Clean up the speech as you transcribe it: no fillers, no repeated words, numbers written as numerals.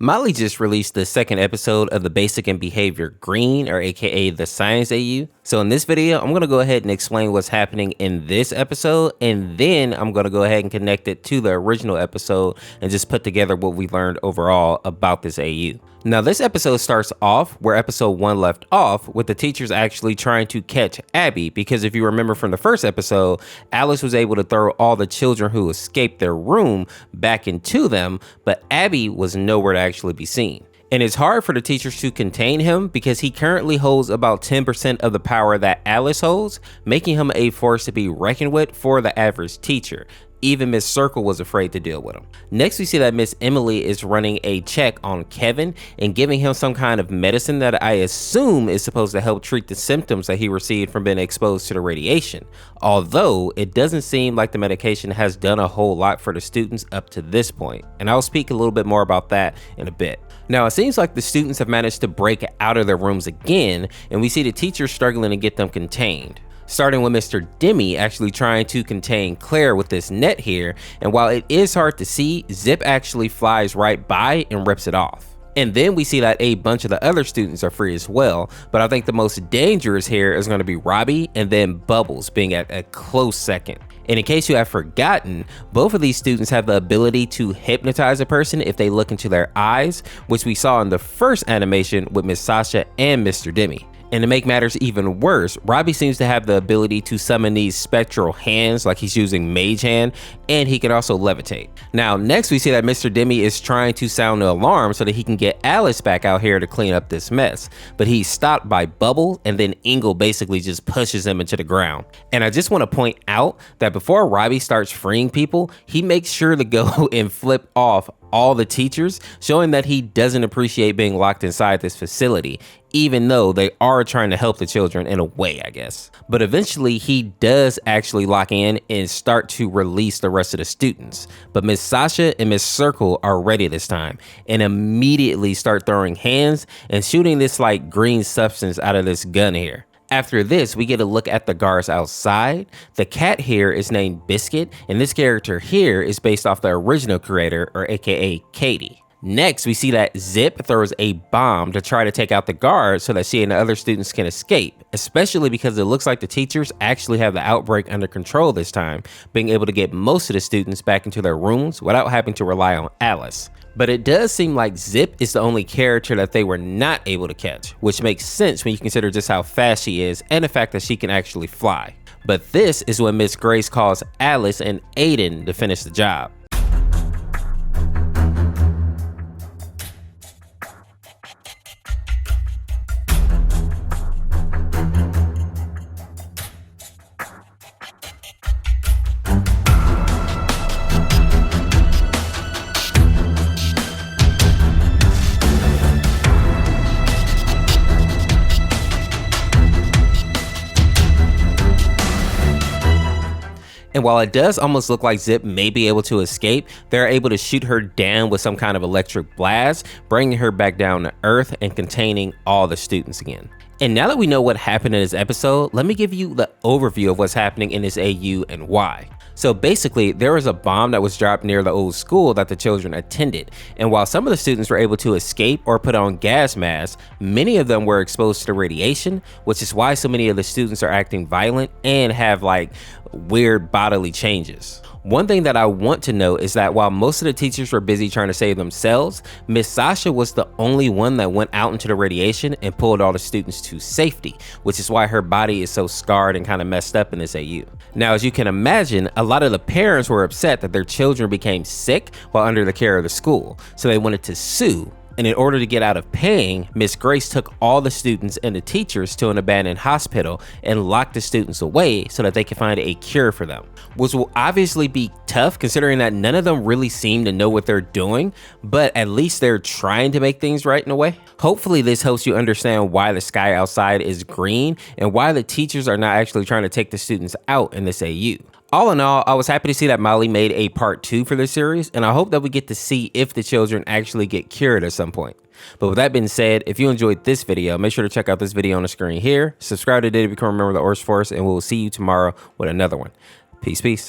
Molly just released the second episode of the Basic and Behavior Green, or aka the Science AU. So in this video, I'm going to go ahead and explain what's happening in this episode, and then I'm going to go ahead and connect it to the original episode and just put together what we learned overall about this AU. Now this episode starts off where episode 1 left off, with the teachers actually trying to catch Abby, because if you remember from the first episode, Alice was able to throw all the children who escaped their room back into them, but Abby was nowhere to actually be seen. And it's hard for the teachers to contain him because he currently holds about 10% of the power that Alice holds, making him a force to be reckoned with for the average teacher. Even Miss Circle was afraid to deal with him. Next, we see that Miss Emily is running a check on Kevin and giving him some kind of medicine that I assume is supposed to help treat the symptoms that he received from being exposed to the radiation. Although it doesn't seem like the medication has done a whole lot for the students up to this point. And I'll speak a little bit more about that in a bit. Now, it seems like the students have managed to break out of their rooms again, and we see the teachers struggling to get them contained. Starting with Mr. Demi actually trying to contain Claire with this net here, and while it is hard to see, Zip actually flies right by and rips it off. And then we see that a bunch of the other students are free as well, but I think the most dangerous here is going to be Robbie and then Bubbles being at a close second. And in case you have forgotten, both of these students have the ability to hypnotize a person if they look into their eyes, which we saw in the first animation with Miss Sasha and Mr. Demi. And to make matters even worse, Robbie seems to have the ability to summon these spectral hands like he's using Mage Hand, and he can also levitate. Now, next we see that Mr. Demi is trying to sound the alarm so that he can get Alice back out here to clean up this mess, but he's stopped by Bubble, and then Ingle basically just pushes him into the ground. And I just want to point out that before Robbie starts freeing people, he makes sure to go and flip off all the teachers, showing that he doesn't appreciate being locked inside this facility, even though they are trying to help the children in a way, I guess. But eventually he does actually lock in and start to release the rest of the students. But Miss Sasha and Miss Circle are ready this time and immediately start throwing hands and shooting this like green substance out of this gun here. After this, we get a look at the guards outside. The cat here is named Biscuit, and this character here is based off the original creator, or aka Katie. Next, we see that Zip throws a bomb to try to take out the guards so that she and the other students can escape, especially because it looks like the teachers actually have the outbreak under control this time, being able to get most of the students back into their rooms without having to rely on Alice. But it does seem like Zip is the only character that they were not able to catch, which makes sense when you consider just how fast she is and the fact that she can actually fly. But this is when Miss Grace calls Alice and Aiden to finish the job. And while it does almost look like Zip may be able to escape, they're able to shoot her down with some kind of electric blast, bringing her back down to Earth and containing all the students again. And now that we know what happened in this episode, let me give you the overview of what's happening in this AU and why. So basically, there was a bomb that was dropped near the old school that the children attended. And while some of the students were able to escape or put on gas masks, many of them were exposed to the radiation, which is why so many of the students are acting violent and have like weird bodily changes. One thing that I want to note is that while most of the teachers were busy trying to save themselves, Miss Sasha was the only one that went out into the radiation and pulled all the students to safety, which is why her body is so scarred and kind of messed up in this AU. Now, as you can imagine, a lot of the parents were upset that their children became sick while under the care of the school, so they wanted to sue. And in order to get out of paying, Miss Grace took all the students and the teachers to an abandoned hospital and locked the students away so that they could find a cure for them. Which will obviously be tough considering that none of them really seem to know what they're doing, but at least they're trying to make things right in a way. Hopefully this helps you understand why the sky outside is green and why the teachers are not actually trying to take the students out in this AU. All in all, I was happy to see that Molly made a part 2 for this series, and I hope that we get to see if the children actually get cured at some point. But with that being said, if you enjoyed this video, make sure to check out this video on the screen here, subscribe today to become a member of the Orseofkorse, and we'll see you tomorrow with another one. Peace, peace.